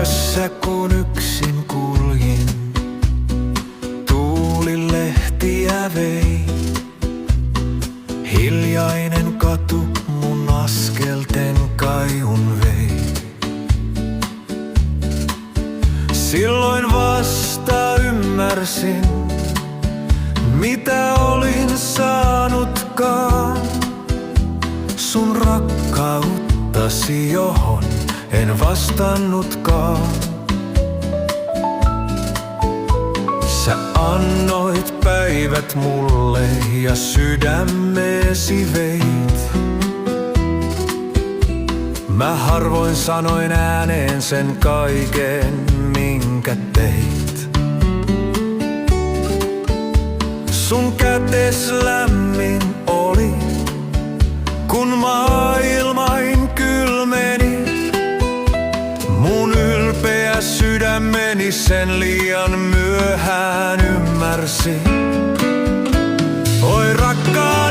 Yössä kun yksin kuljin, tuuli lehtiä vei. Hiljainen katu mun askelten kaiun vei. Silloin vasta ymmärsin, mitä olin saanutkaan. Sun rakkauttasi, johon en vastannutkaan. Sä annoit päivät mulle ja sydämeesi veit. Mä harvoin sanoin ääneen sen kaiken, minkä teit. Sun kätes lämmin oli, kun maailmain kylmeni. Mun ylpeä sydämeni sen liian myöhään ymmärsi. Oi rakkaus.